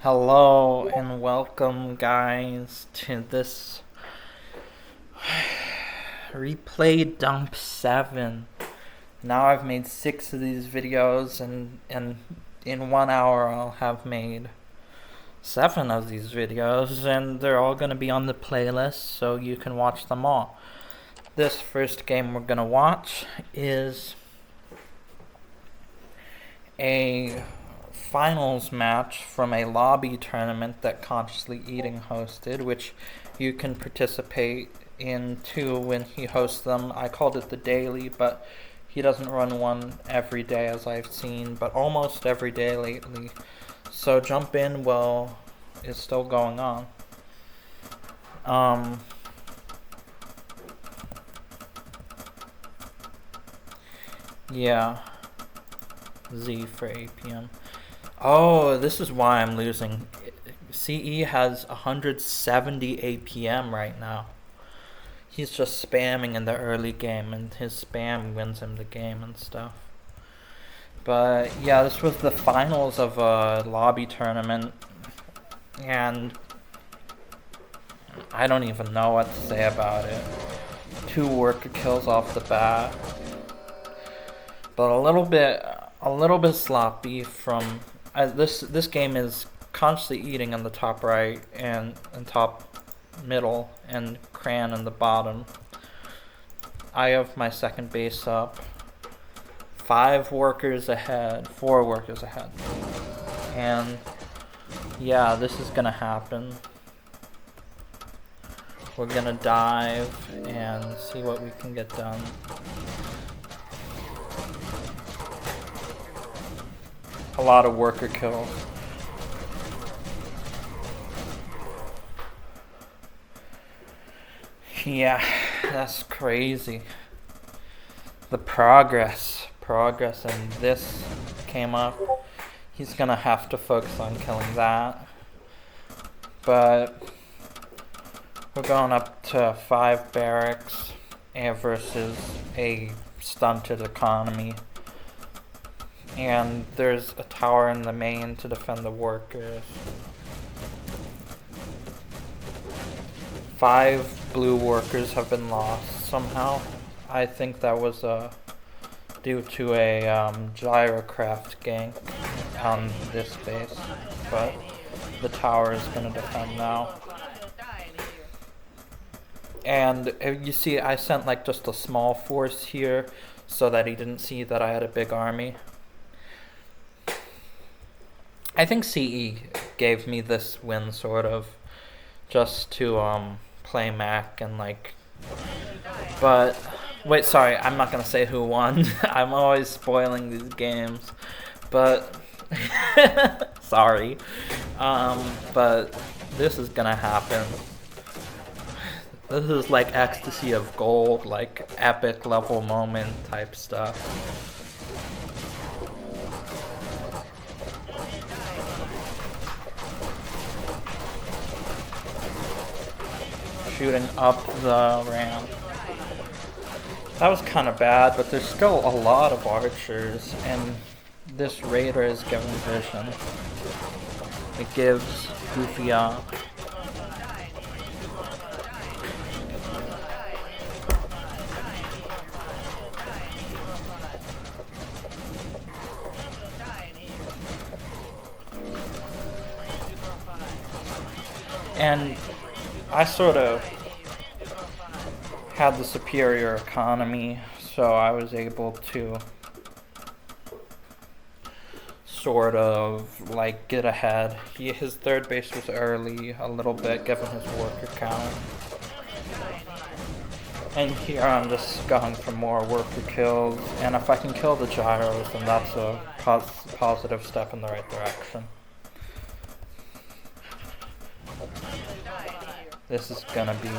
Hello and welcome, guys, to this replay dump 7. Now I've made 6 of these videos, and in 1 hour I'll have made 7 of these videos, and they're all going to be on the playlist so you can watch them all. This first game we're going to watch is a finals match from a lobby tournament that Consciously Eating hosted, which you can participate in too when he hosts them. I called it the daily, but he doesn't run one every day as I've seen, but almost every day lately. So jump in while it's still going on. Yeah. Z for APM. Oh, this is why I'm losing. CE has 170 APM right now. He's just spamming in the early game, and his spam wins him the game and stuff. But yeah, this was the finals of a lobby tournament, and I don't even know what to say about it. 2 worker kills off the bat, but a little bit sloppy from this game is Consciously Eating in the top right and top middle, and Cran in the bottom. I have my second base up. 4 workers ahead. And yeah, this is gonna happen. We're gonna dive and see what we can get done. A lot of worker kills. Yeah, that's crazy. The progress and this came up. He's gonna have to focus on killing that. But we're going up to 5 barracks versus a stunted economy. And there's a tower in the main to defend the workers. 5 blue workers have been lost somehow. I think that was due to a gyrocraft gank on this base, but the tower is going to defend now. And you see, I sent like just a small force here so that he didn't see that I had a big army. I think CE gave me this win sort of just to play Mac and like, but wait, sorry, I'm not gonna say who won. I'm always spoiling these games, but sorry, but this is gonna happen. This is like ecstasy of gold, like epic level moment type stuff. Shooting up the ramp. That was kind of bad, but there's still a lot of archers, and this raider is giving vision. It gives Goofy up. And I sort of had the superior economy, so I was able to sort of like get ahead. His third base was early a little bit given his worker count. And here I'm just going for more worker kills, and if I can kill the gyros, then that's a positive step in the right direction. This is gonna be...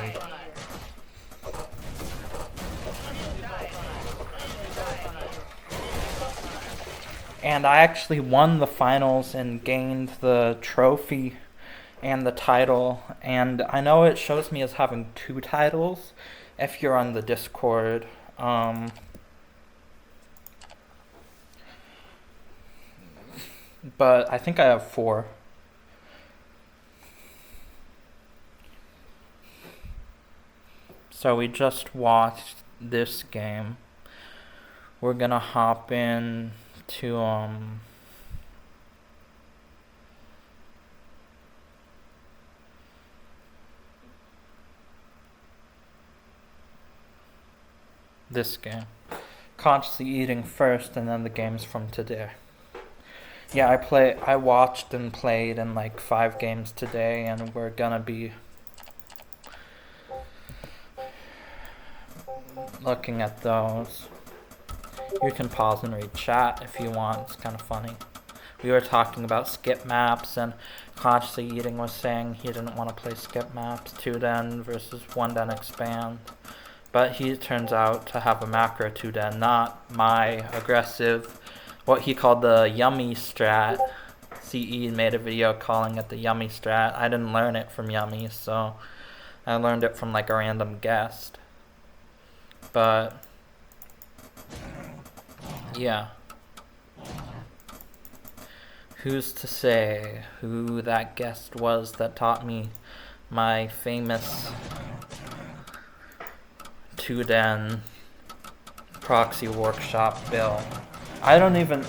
And I actually won the finals and gained the trophy and the title. And I know it shows me as having 2 titles if you're on the Discord. But I think I have 4. So we just watched this game. We're gonna hop in to this game. Consciously eating first, and then the games from today. Yeah, I watched and played in like 5 games today, and we're gonna be looking at those. You can pause and read chat if you want. It's kind of funny. We were talking about skip maps, and Consciously Eating was saying he didn't want to play skip maps, 2-den versus 1-den expand. But he turns out to have a macro 2-den, not my aggressive, what he called the yummy strat. CE made a video calling it the yummy strat. I didn't learn it from Yummy, so I learned it from like a random guest. But yeah. Who's to say who that guest was that taught me my famous 2-den proxy workshop build? I don't even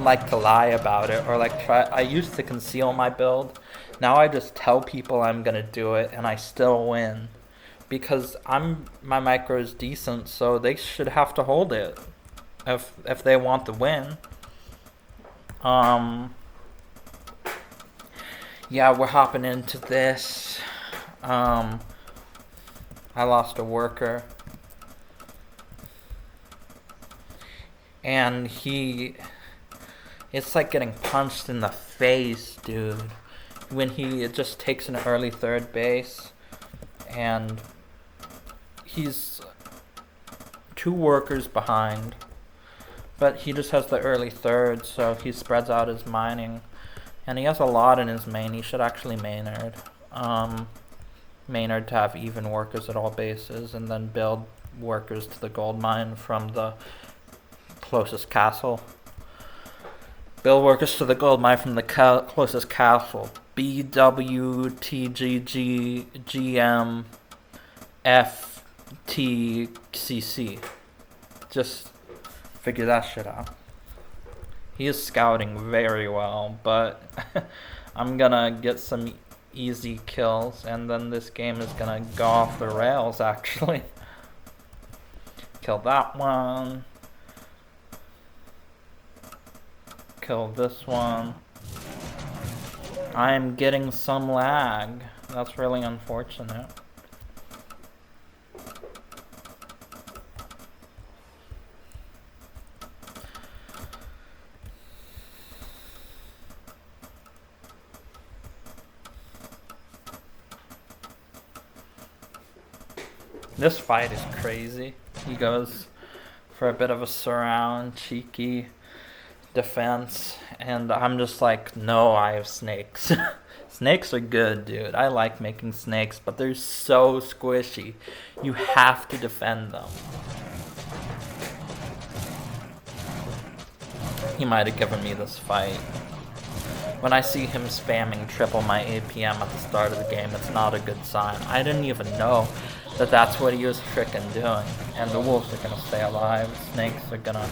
like to lie about it or like try. I used to conceal my build. Now I just tell people I'm gonna do it, and I still win because my micro is decent, so they should have to hold it if they want the win. Yeah, we're hopping into this. I lost a worker. And it's like getting punched in the face, dude. When he just takes an early third base, and he's 2 workers behind, but he just has the early third, so he spreads out his mining. And he has a lot in his main. He should actually Maynard. Maynard to have even workers at all bases, and then build workers to the gold mine from the closest castle. Build workers to the gold mine from the closest castle. BWTGGMFTCC. Just figure that shit out. He is scouting very well, but I'm gonna get some easy kills, and then this game is gonna go off the rails, actually. Kill that one. Kill this one. I am getting some lag. That's really unfortunate. This fight is crazy. He goes for a bit of a surround, cheeky defense, and I'm just like, no, I have snakes. Snakes are good, dude. I like making snakes, but they're so squishy. You have to defend them. He might have given me this fight. When I see him spamming triple my APM at the start of the game, it's not a good sign. I didn't even know that that's what he was frickin' doing. And the wolves are gonna stay alive. Snakes are gonna...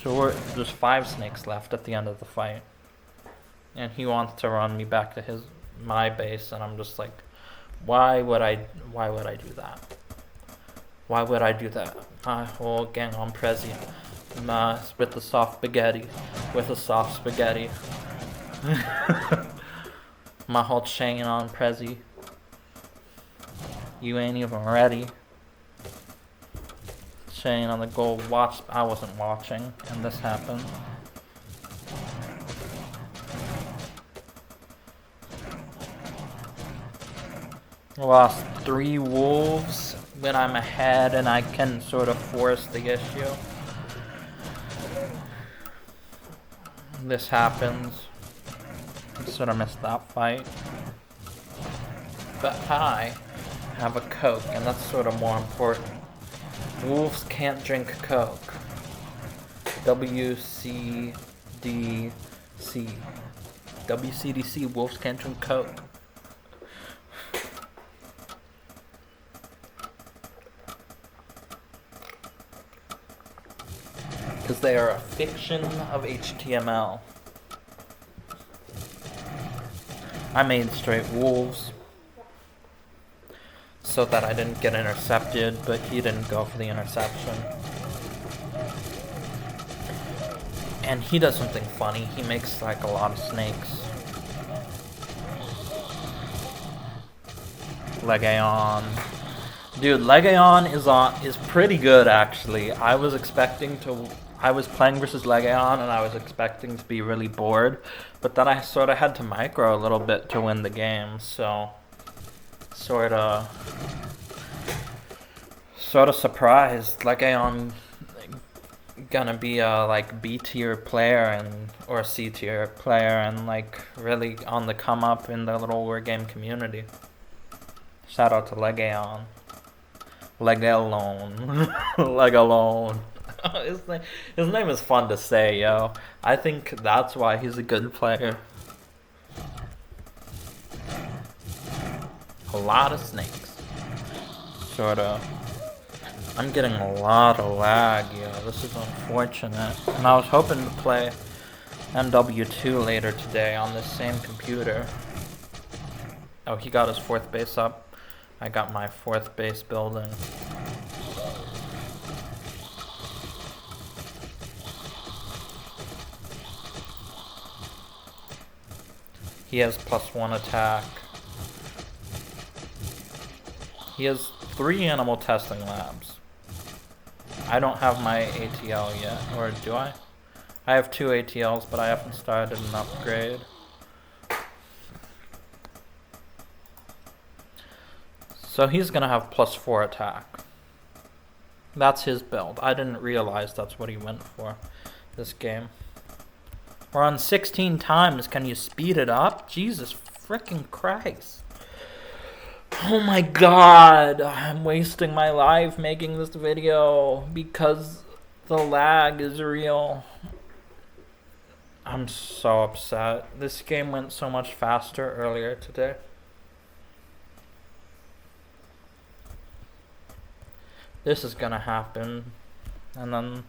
So there's 5 snakes left at the end of the fight. And he wants to run me back to my base, and I'm just like, why would I do that? Why would I do that? My whole gang on Prezi. With the soft spaghetti. With a soft spaghetti. My whole chain on Prezi. You ain't even ready. Chain on the gold watch. I wasn't watching, and this happened. Lost 3 wolves when I'm ahead, and I can sort of force the issue. This happens. I sort of missed that fight. But I have a Coke, and that's sort of more important. Wolves can't drink Coke. WCDC. WCDC, wolves can't drink Coke. because they are a fiction of HTML. I made straight wolves so that I didn't get intercepted, but he didn't go for the interception. And he does something funny. He makes like a lot of snakes. Legaon. Dude, Legaon is pretty good actually. I was playing versus Legaon and I was expecting to be really bored, but then I sort of had to micro a little bit to win the game, so sort of surprised. Legaon gonna be a like B tier player or C tier player and like really on the come up in the Little War Game community. Shout out to Legaon. Legalone. Legalone. His name is fun to say, yo. I think that's why he's a good player. A lot of snakes. Sorta. I'm getting a lot of lag, yo. This is unfortunate. And I was hoping to play MW2 later today on this same computer. Oh, he got his 4th base up. I got my 4th base building. He has +1 attack. He has 3 animal testing labs. I don't have my ATL yet, or do I? I have 2 ATLs, but I haven't started an upgrade. So he's gonna have +4 attack. That's his build. I didn't realize that's what he went for this game. We're on 16 times. Can you speed it up? Jesus freaking Christ. Oh my god. I'm wasting my life making this video because the lag is real. I'm so upset. This game went so much faster earlier today. This is gonna happen, and then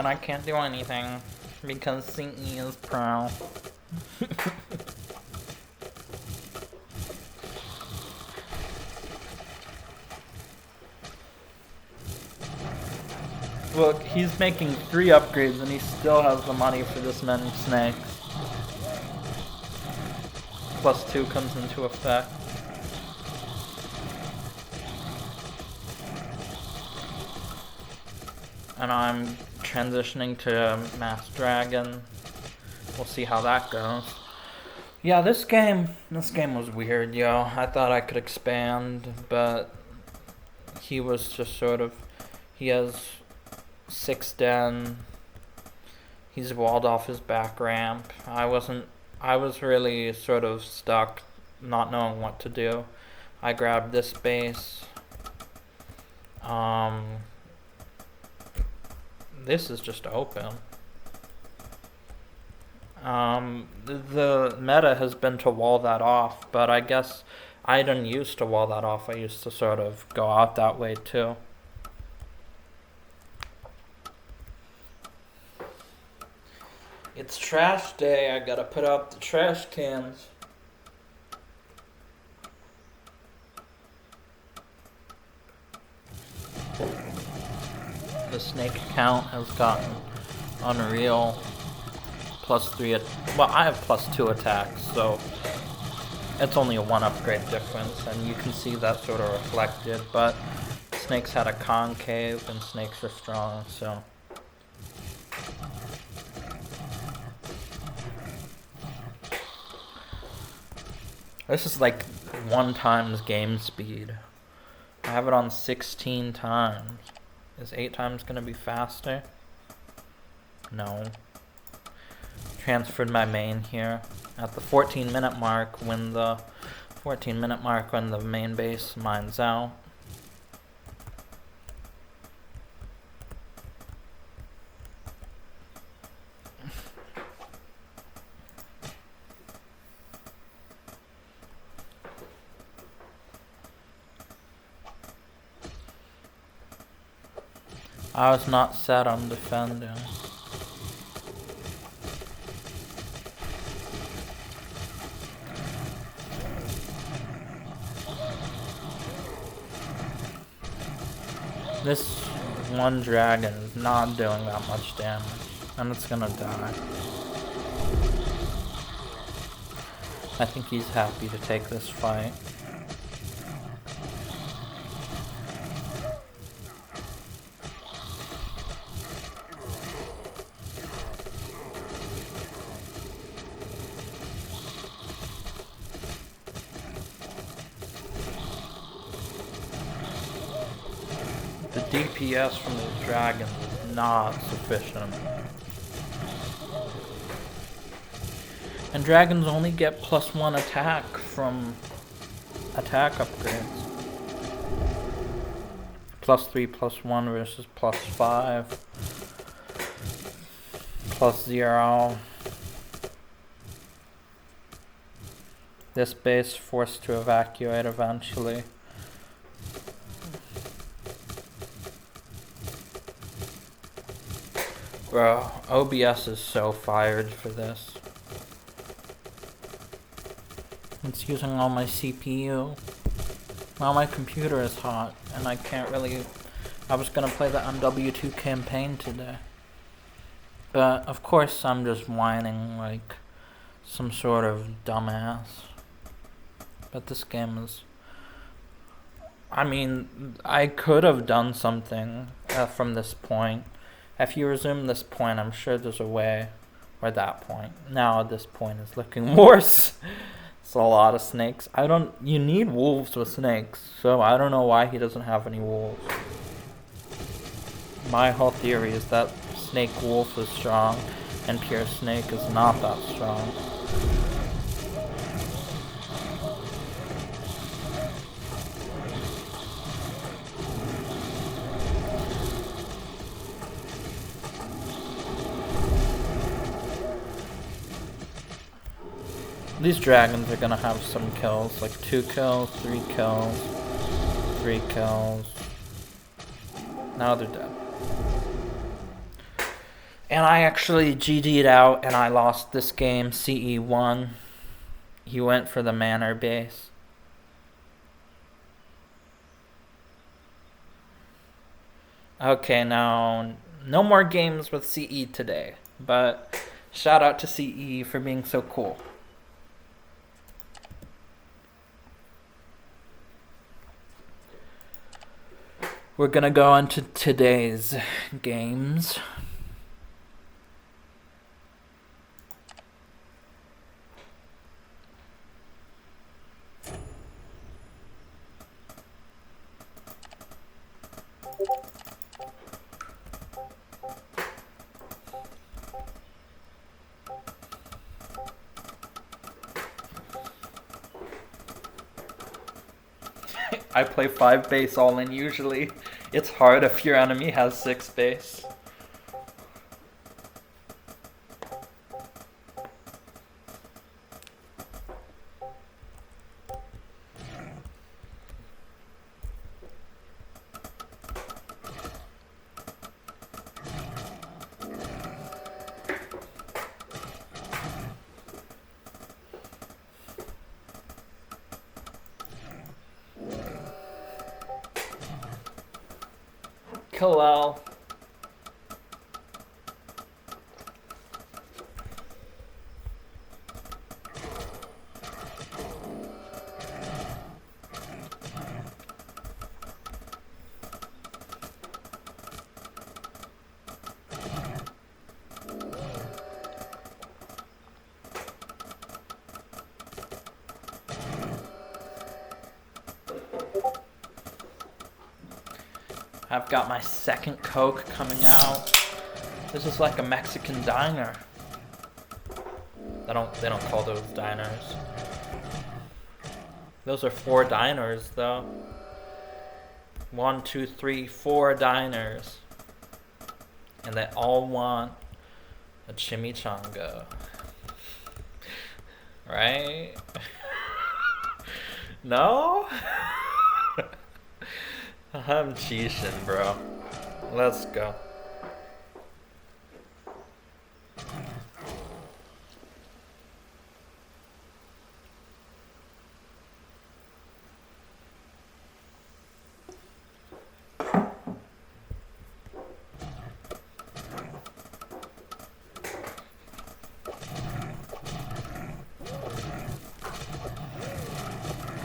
I can't do anything because CE is pro. Look, he's making 3 upgrades and he still has the money for this many snakes. +2 comes into effect. And I'm transitioning to Mass Dragon. We'll see how that goes. Yeah, this game was weird, yo. I thought I could expand, but he was just sort of, he has 6 den. He's walled off his back ramp. I was really sort of stuck, not knowing what to do. I grabbed this base. This is just open. The meta has been to wall that off, but I guess I didn't used to wall that off. I used to sort of go out that way too. It's trash day. I gotta put out the trash cans. The snake count has gotten unreal. +3, well, I have +2 attacks, so it's only a 1 upgrade difference, and you can see that sort of reflected, but snakes had a concave, and snakes are strong, so. This is like 1 times game speed. I have it on 16 times. Is 8 times gonna be faster? No. Transferred my main here at the 14-minute mark when the main base mines out. I was not set on defending. This one dragon is not doing that much damage, and it's gonna die. I think he's happy to take this fight. The DPS from the dragon is not sufficient. And dragons only get +1 attack from attack upgrades. +3, +1 versus +5. +0. This base forced to evacuate eventually. Bro, OBS is so fired for this. It's using all my CPU. Now my computer is hot, and I can't really... I was gonna play the MW2 campaign today. But, of course, I'm just whining like some sort of dumbass. But this game is... I mean, I could have done something from this point. If you resume this point, I'm sure there's a way, or that point. Now this point is looking worse. It's a lot of snakes. You need wolves with snakes, so I don't know why he doesn't have any wolves. My whole theory is that snake wolf is strong, and pure snake is not that strong. These dragons are gonna have some kills, like 2 kills, 3 kills, 3 kills. Now they're dead. And I actually GD'd out and I lost this game, CE won. He went for the manor base. Okay, now, no more games with CE today, but shout out to CE for being so cool. We're gonna go on to today's games. I play 5 base all in usually. It's hard if your enemy has 6 base. Kalal. I've got my second Coke coming out. This is like a Mexican diner. They don't call those diners. Those are 4 diners though. 1, 2, 3, 4 diners. And they all want a chimichanga. Right? No? I'm cheesing, bro. Let's go.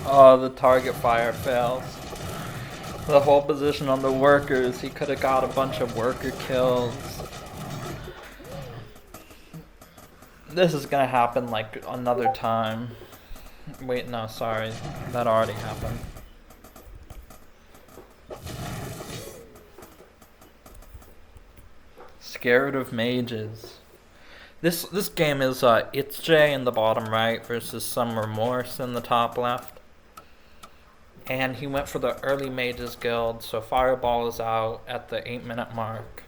Oh, the target fire fails. The whole position on the workers, he could have got a bunch of worker kills. This is gonna happen like another time. Wait, no, sorry. That already happened. Scared of mages. This game is It's J in the bottom right versus Some Remorse in the top left. And he went for the early mages guild, so Fireball is out at the 8-minute mark.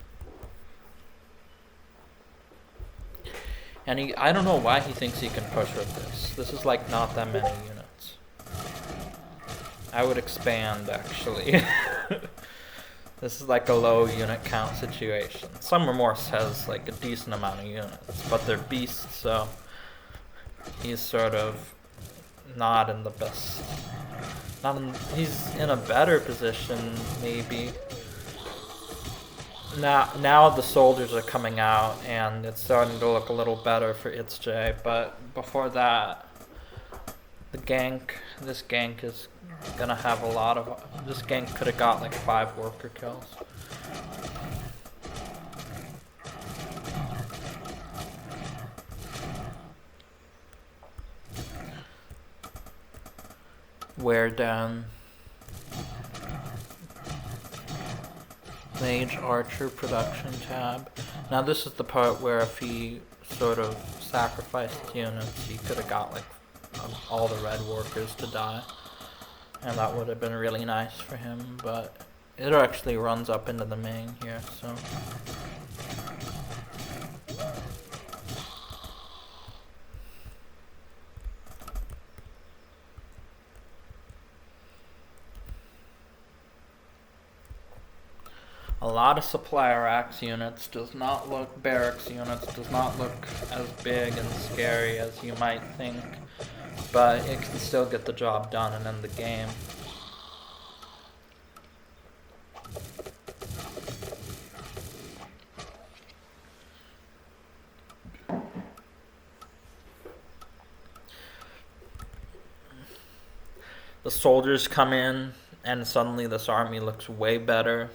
And I don't know why he thinks he can push with this. This is like not that many units. I would expand actually. This is like a low unit count situation. Some Remorse has like a decent amount of units, but they're beasts, so he's sort of not in the best. He's in a better position, maybe. Now the soldiers are coming out, and it's starting to look a little better for It's J. But before that, this gank is gonna have a lot of. This gank could have got like 5 worker kills. Wear down. Mage Archer production tab. Now this is the part where if he sort of sacrificed units, he could have got like all the red workers to die. And that would have been really nice for him, but it actually runs up into the main here, so. A lot of supplier axe units barracks units does not look as big and scary as you might think, but it can still get the job done and end the game. The soldiers come in and suddenly this army looks way better.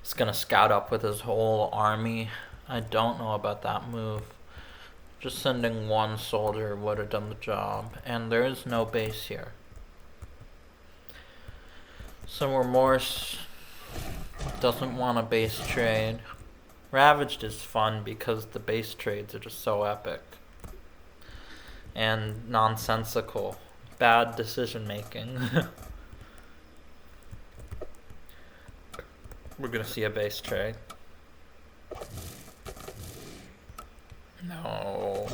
He's gonna scout up with his whole army. I don't know about that move. Just sending one soldier would have done the job. And there is no base here. Some Remorse doesn't want a base trade. Ravaged is fun because the base trades are just so epic. And nonsensical. Bad decision making. We're gonna see a base trade. No.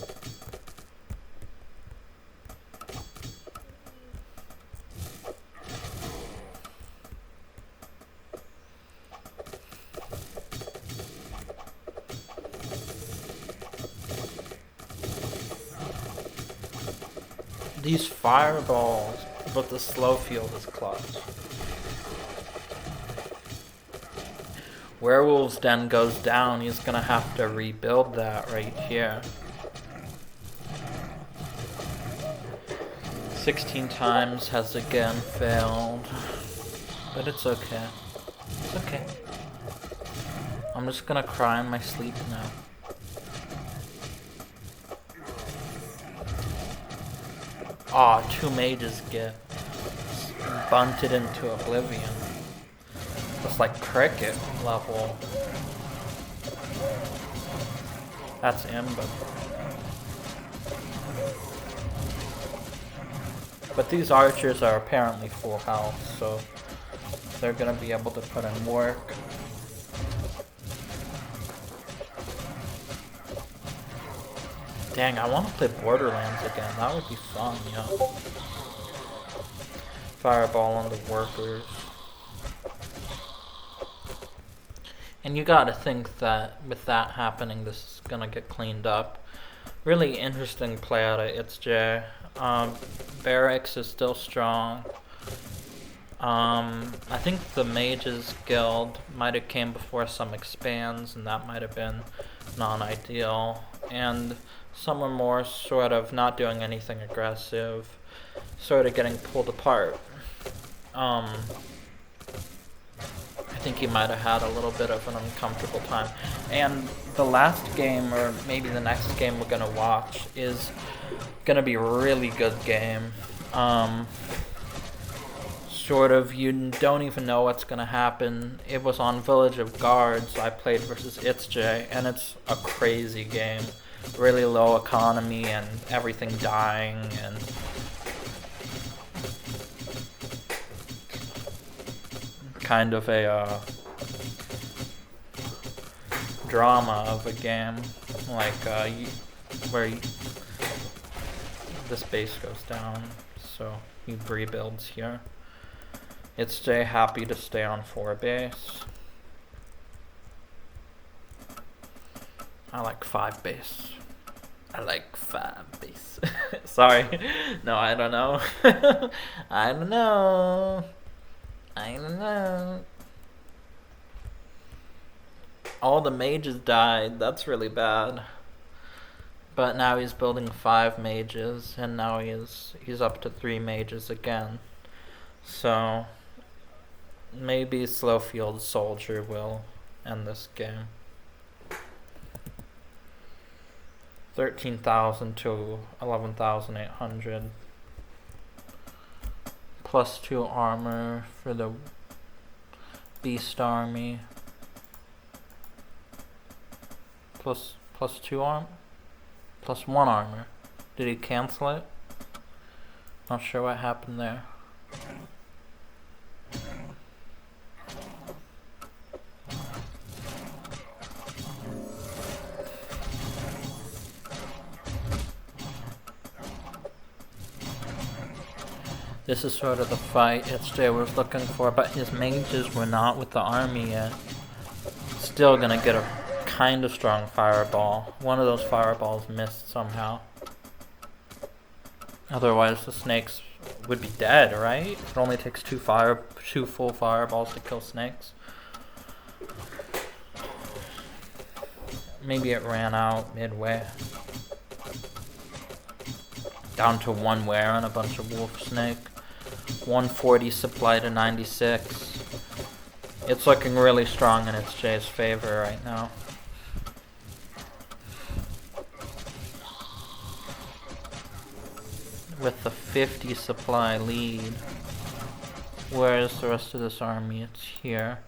These fireballs, but the slow field is clutch. Werewolf's Den goes down, he's gonna have to rebuild that right here. 16 times has again failed. But it's okay. It's okay. I'm just gonna cry in my sleep now. Aw, 2 mages get bunted into oblivion. It's like cricket level. That's Imba. But these archers are apparently full health, so they're gonna be able to put in work. Dang, I want to play Borderlands again. That would be fun, yeah. Fireball on the workers. And you gotta think that with that happening, this is gonna get cleaned up. Really interesting play out of It's J. Barracks is still strong. I think the Mages Guild might have came before some expands, and that might have been non-ideal. And some were more sort of not doing anything aggressive, sort of getting pulled apart. I think he might have had a little bit of an uncomfortable time. And the last game, or maybe the next game we're gonna watch, is gonna be a really good game. Sort of, you don't even know what's gonna happen. It was on Village of Guards. I played versus It's J, and it's a crazy game. Really low economy and everything dying, and kind of a drama of a game, like where this base goes down, so he rebuilds here. It's J happy to stay on 4 base. I like 5 base. I like 5 base. Sorry. No, I don't know. I don't know. I don't know. All the mages died. That's really bad. But now he's building 5 mages, and now he's up to 3 mages again. So maybe Slowfield Soldier will end this game. 13,000 to 11,800. +2 armor for the Beast Army. +2 armor? +1 armor. Did he cancel it? Not sure what happened there. This is sort of the fight It's J was looking for, but his mages were not with the army yet. Still gonna get a kind of strong fireball. One of those fireballs missed somehow. Otherwise the snakes would be dead, right? It only takes 2 full fireballs to kill snakes. Maybe it ran out midway. Down to 1 were and a bunch of wolf snake. 140 supply to 96. It's looking really strong in It's J's favor right now. With the 50 supply lead. Where is the rest of this army? It's here.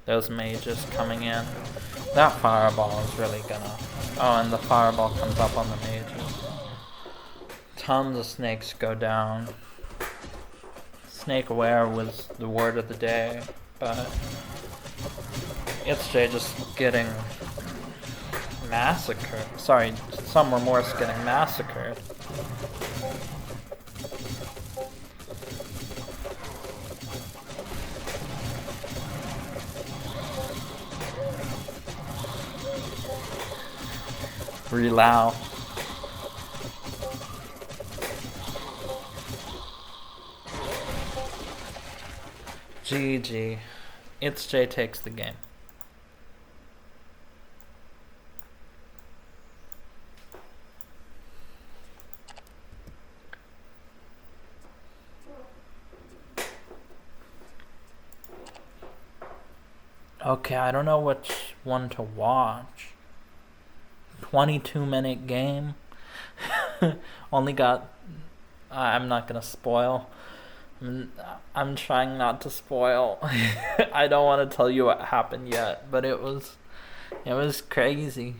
Those mages coming in. That fireball is really gonna... Oh, and the fireball comes up on the mages. Tons of snakes go down. Snake aware was the word of the day, but It's J just getting massacred. Sorry, some remorse getting massacred. Relau. GG. It's J takes the game. Okay, I don't know which one to watch. 22-minute game. Only got... I'm not gonna spoil. I'm trying not to spoil. I don't want to tell you what happened yet, but it was crazy.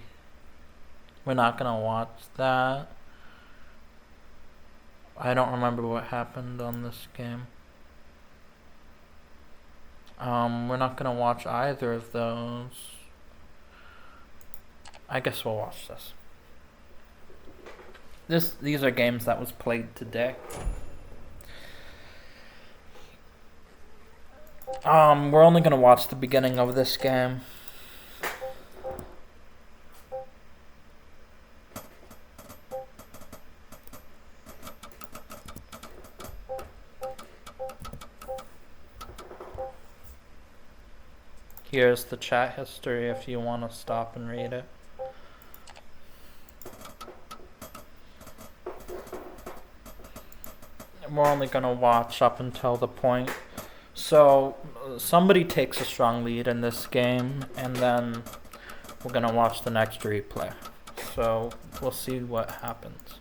We're not gonna watch that. I don't remember what happened on this game. We're not gonna watch either of those. I guess we'll watch this. These are games that was played today. We're only gonna watch the beginning of this game. Here's the chat history if you want to stop and read it. We're only gonna watch up until the point. So somebody takes a strong lead in this game, and then we're gonna watch the next replay. So we'll see what happens.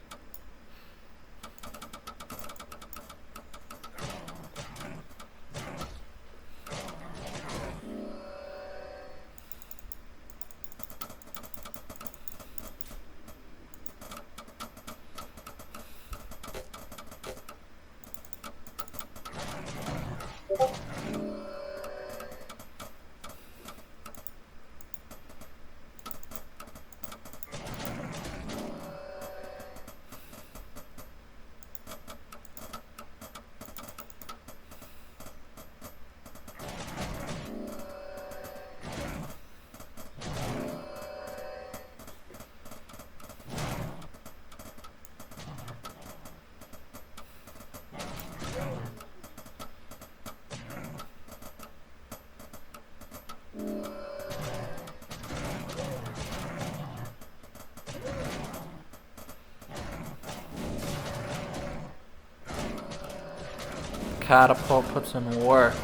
Catapult puts in work.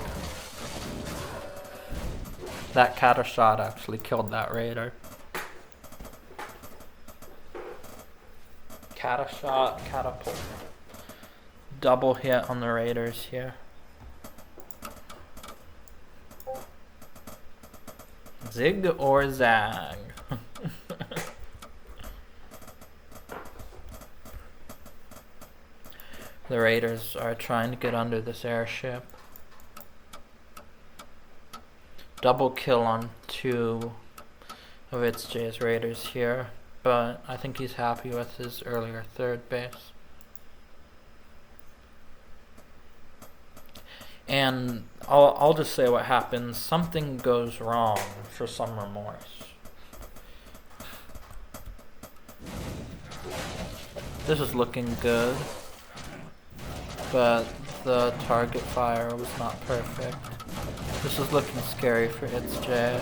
That catter shot actually killed that raider. Catter shot, catapult. Double hit on the raiders here. Zig or zag? The raiders are trying to get under this airship. Double kill on 2 of its J's raiders here, but I think he's happy with his earlier third base. And I'll just say what happens. Something goes wrong for some remorse. This is looking good, but the target fire was not perfect. This is looking scary for its J.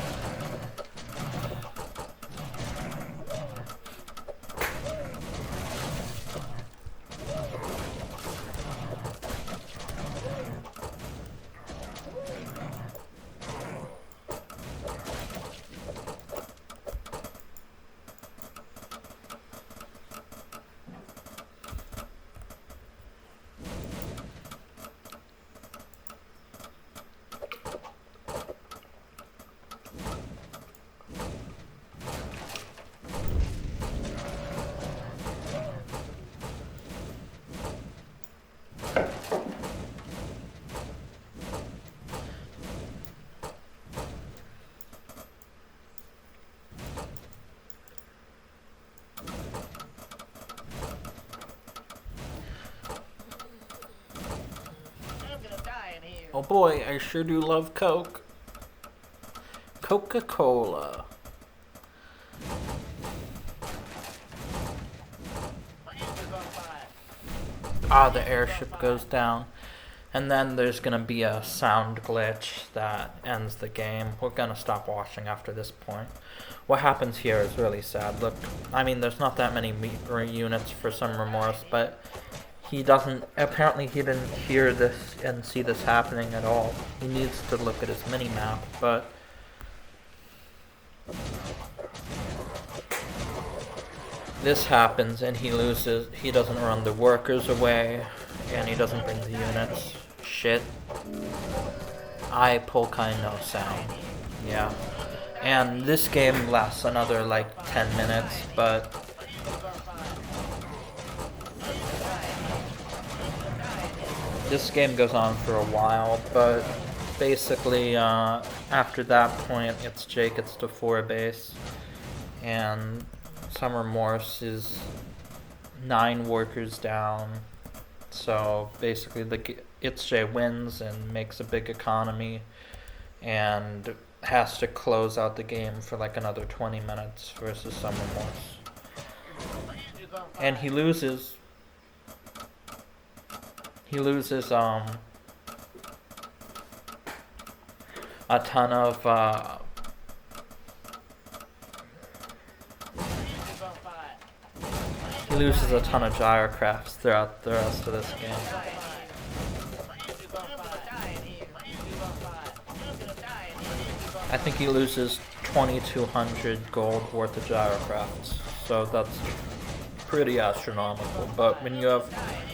Oh boy, I sure do love Coke. Coca-Cola. The airship goes down. And then there's gonna be a sound glitch that ends the game. We're gonna stop watching after this point. What happens here is really sad. Look, I mean, there's not that many units for some remorse, but apparently he didn't hear this and see this happening at all. He needs to look at his mini-map, but this happens and he loses. He doesn't run the workers away, and he doesn't bring the units. Shit. I polka no sound. Yeah. And this game lasts another like 10 minutes, but this game goes on for a while, but basically after that point it's Jake gets to 4 base, and some remorse is 9 workers down, So basically, Itzje wins and makes a big economy, and has to close out the game for like another 20 minutes versus someone else. And he loses. A ton of he loses a ton of gyrocrafts throughout the rest of this game. I think he loses 2,200 gold worth of gyrocrafts, so that's pretty astronomical. But when you have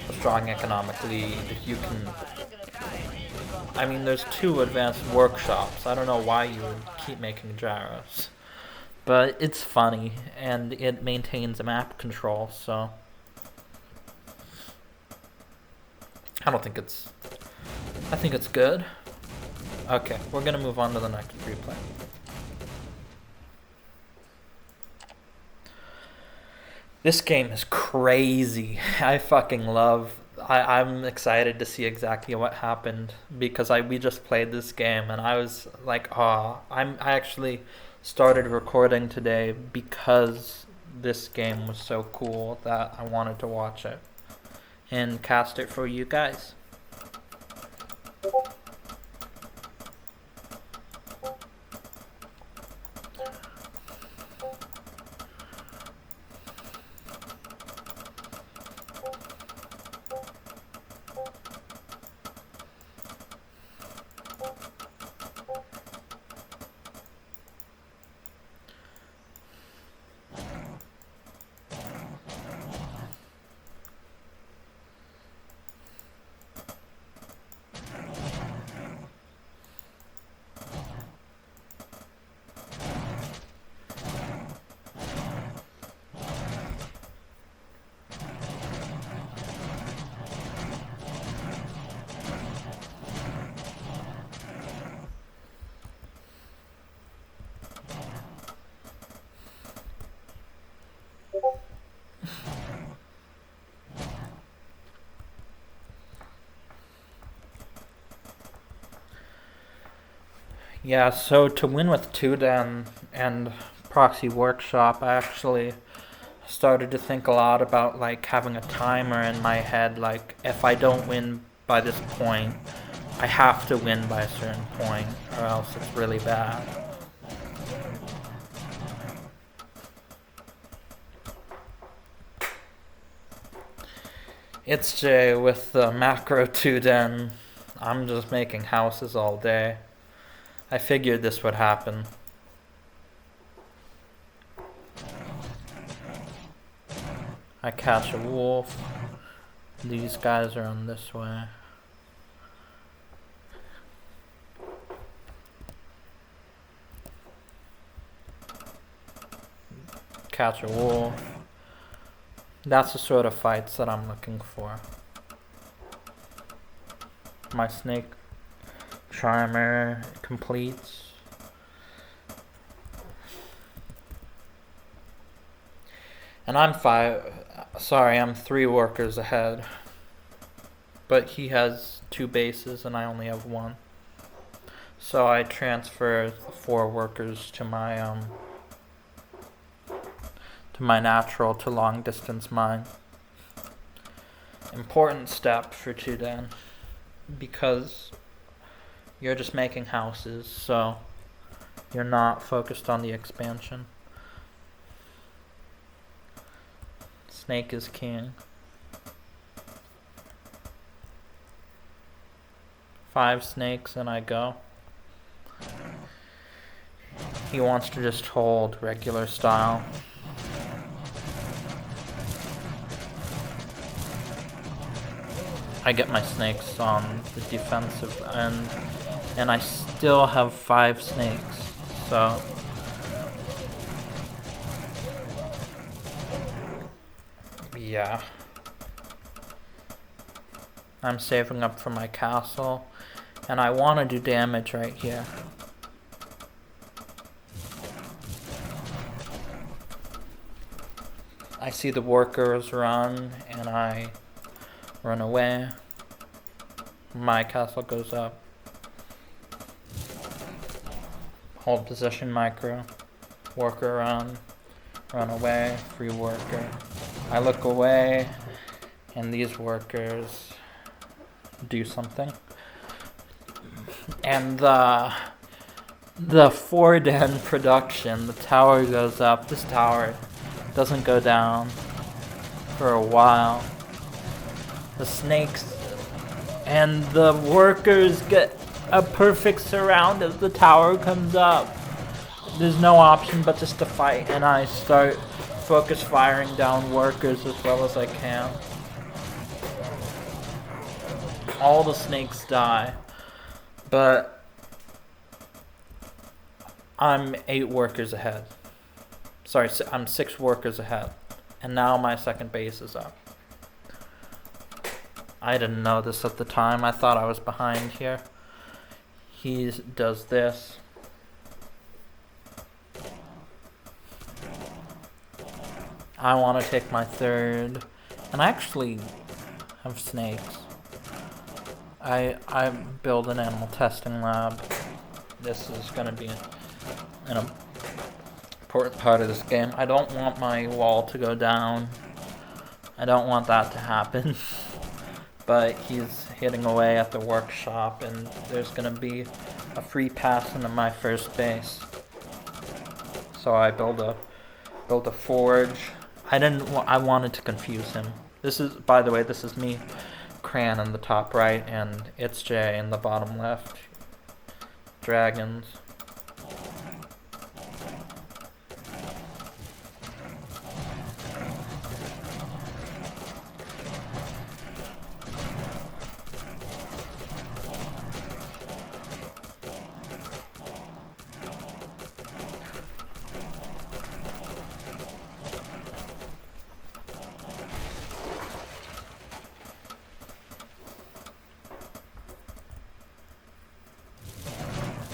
a strong economic lead, you can... I mean, there's 2 advanced workshops. I don't know why you would keep making gyros. But it's funny, and it maintains map control, so... I think it's good. Okay, we're gonna move on to the next replay. This game is crazy. I fucking love... I'm excited to see exactly what happened, because we just played this game and I was like, I actually started recording today because this game was so cool that I wanted to watch it and cast it for you guys. Yeah, so to win with Tudan and Proxy Workshop, I actually started to think a lot about like having a timer in my head, like if I don't win by this point, I have to win by a certain point or else it's really bad. It's Jay with the macro Tudan. I'm just making houses all day. I figured this would happen. I catch a wolf. These guys are on this way. Catch a wolf. That's the sort of fights that I'm looking for. My snake charmer completes. And I'm 3 workers ahead. But he has 2 bases and I only have 1. So I transfer 4 workers to my natural to long distance mine. Important step for Tudan, because you're just making houses, so you're not focused on the expansion. Snake is king. 5 snakes and I go. He wants to just hold regular style. I get my snakes on the defensive end, and I still have 5 snakes, so yeah. I'm saving up for my castle, and I want to do damage right here. I see the workers run, and I Run away. My castle goes up. Hold position micro. Worker around. Run away. Free worker. I look away, and these workers do something. And the Ford end production, the tower goes up. This tower doesn't go down for a while. The snakes and the workers get a perfect surround as the tower comes up. There's no option but just to fight, and I start focus firing down workers as well as I can. All the snakes die, but I'm 8 workers ahead. Sorry, I'm 6 workers ahead, and now my second base is up. I didn't know this at the time. I thought I was behind here. He does this. I want to take my third, and I actually have snakes. I build an animal testing lab. This is going to be an important part of this game. I don't want my wall to go down. I don't want that to happen. But he's hitting away at the workshop, and there's going to be a free pass into my first base. So I build a forge. I wanted to confuse him. This is, by the way, this is me, Cran in the top right, and it's Jay in the bottom left. Dragons.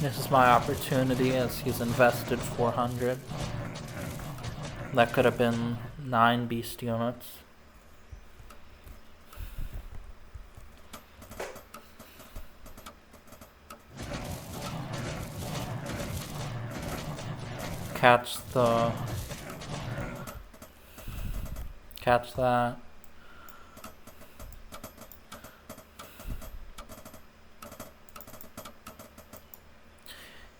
This is my opportunity as he's invested 400. That could have been 9 beast units. Catch that.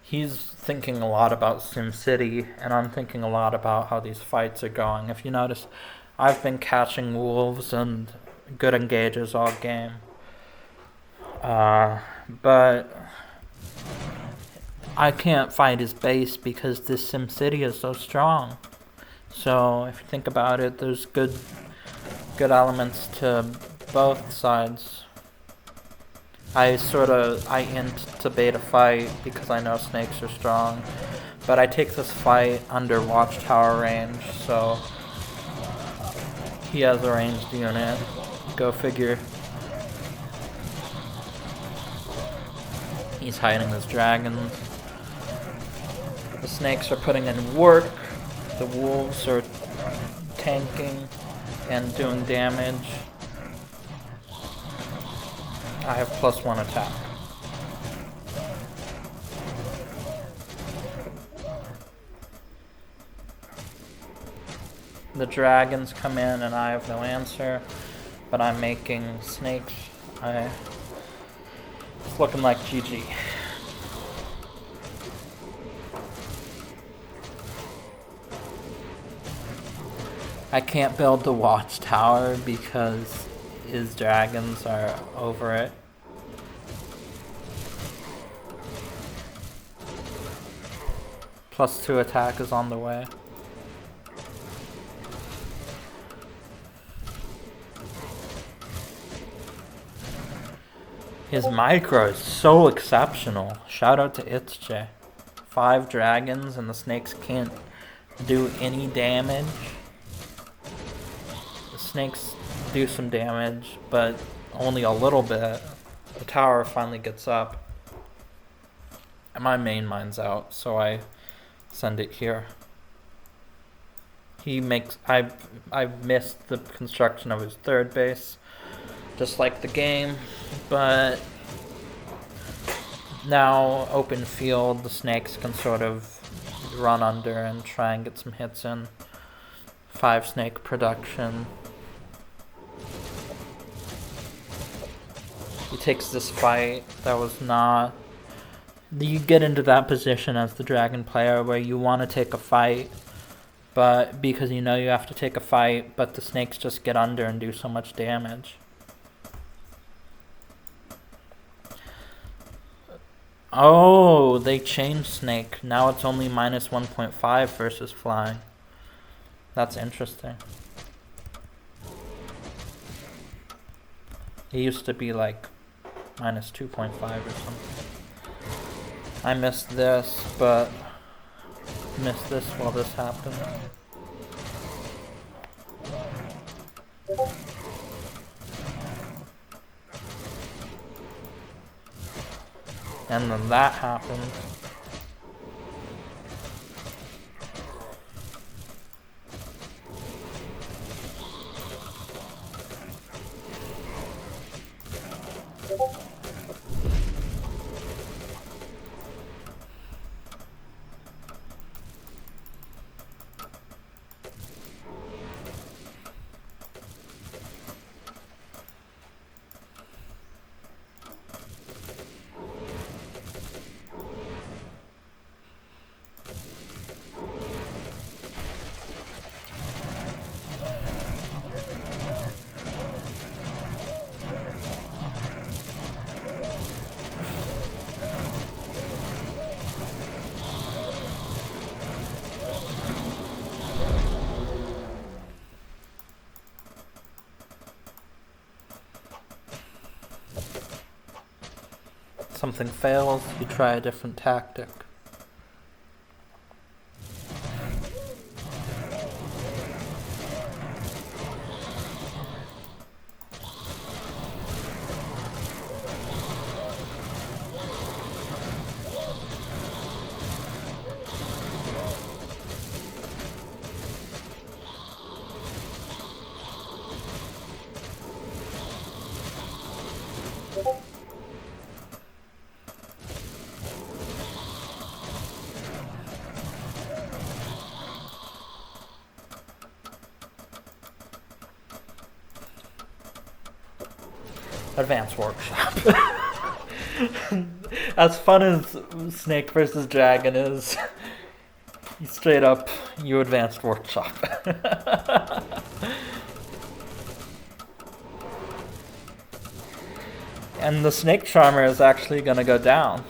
He's thinking a lot about SimCity, and I'm thinking a lot about how these fights are going. If you notice, I've been catching wolves and good engages all game. But I can't fight his base because this SimCity is so strong. So if you think about it, there's good elements to both sides. I int to bait a fight because I know snakes are strong, but I take this fight under watchtower range, so he has a ranged unit. Go figure. He's hiding his dragons. The snakes are putting in work. The wolves are tanking and doing damage. I have +1 attack. The dragons come in and I have no answer, but I'm making snakes. It's looking like GG. I can't build the watchtower because his dragons are over it. +2 attack is on the way. His micro is so exceptional. Shout out to ItzJ. 5 dragons and the snakes can't do any damage. The snakes do some damage, but only a little bit. The tower finally gets up. And my main mine's out, so I send it here. I missed the construction of his third base, just like the game, but now open field, the snakes can sort of run under and try and get some hits in. 5 snake production. He takes this fight. That was not... You get into that position as the dragon player where you want to take a fight, but because you know you have to take a fight, but the snakes just get under and do so much damage. Oh, they changed snake. Now it's only minus 1.5 versus flying. That's interesting. It used to be like minus 2.5 or something. I missed this, but missed this while this happened. And then that happened. Something fails, you try a different tactic. Advanced Workshop. As fun as Snake versus Dragon is, you straight up, you Advanced Workshop. And the Snake Charmer is actually gonna go down.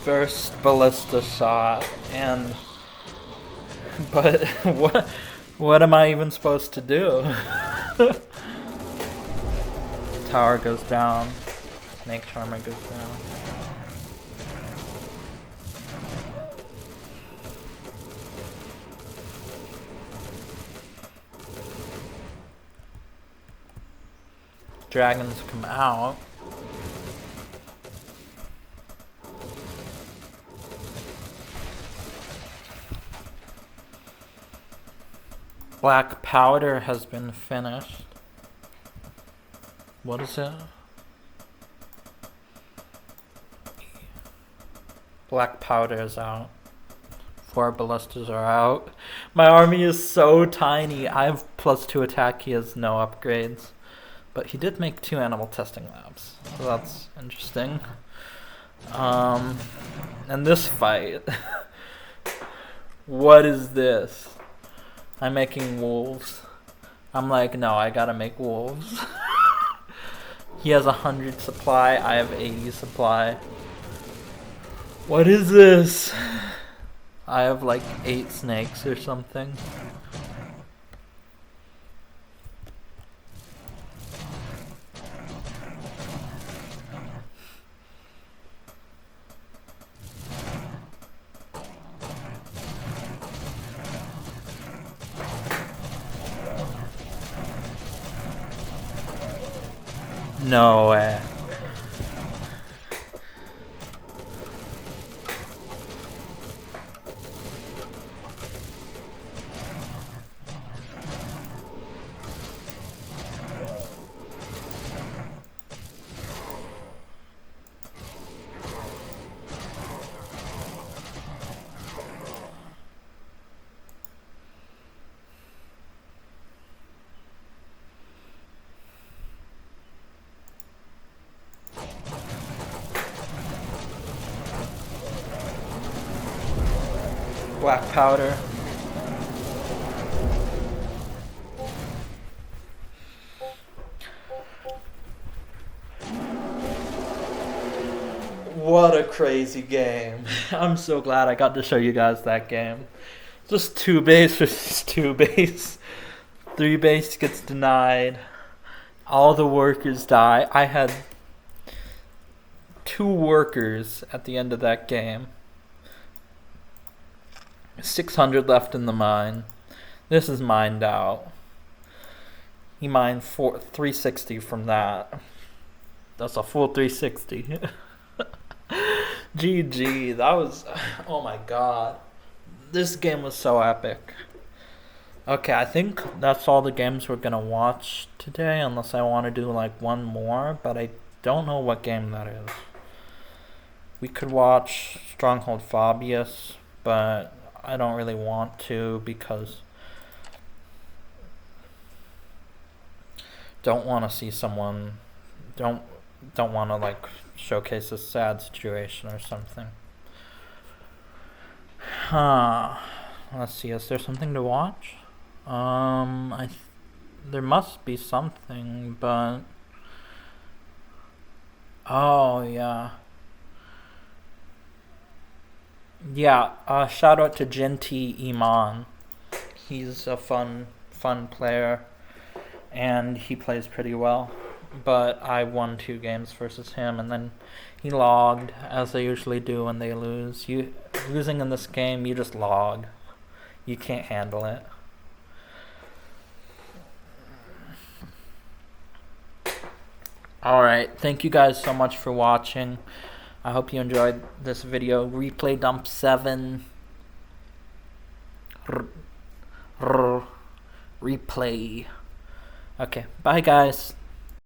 First ballista shot, and but what am I even supposed to do? Tower goes down, Snake Charmer goes down. Dragons come out. Black powder has been finished. What is it? Black powder is out. 4 ballistas are out. My army is so tiny. I have +2 attack. He has no upgrades. But he did make 2 animal testing labs. So that's interesting. And this fight. What is this? I'm making wolves. I'm like, no, I gotta make wolves. He has 100 supply, I have 80 supply. What is this? I have like 8 snakes or something. No way. Black powder. What a crazy game. I'm so glad I got to show you guys that game. Just 2 base versus 2 base. 3 base gets denied. All the workers die. I had 2 workers at the end of that game. 600 left in the mine. This is mined out. He mined 360 from that. That's a full 360. GG. That was... Oh my god. This game was so epic. Okay, I think that's all the games we're gonna watch today, unless I want to do like one more, but I don't know what game that is. We could watch Stronghold Fabius, but I don't really want to because don't want to see someone, don't want to like showcase a sad situation or something. Let's see, is there something to watch? There must be something, but oh yeah. Yeah, shout out to Jinty Iman. He's a fun player, and he plays pretty well. But I won 2 games versus him, and then he logged, as they usually do when they lose. Losing in this game, you just log. You can't handle it. Alright, thank you guys so much for watching. I hope you enjoyed this video. Replay dump 7. Replay. Okay, bye guys.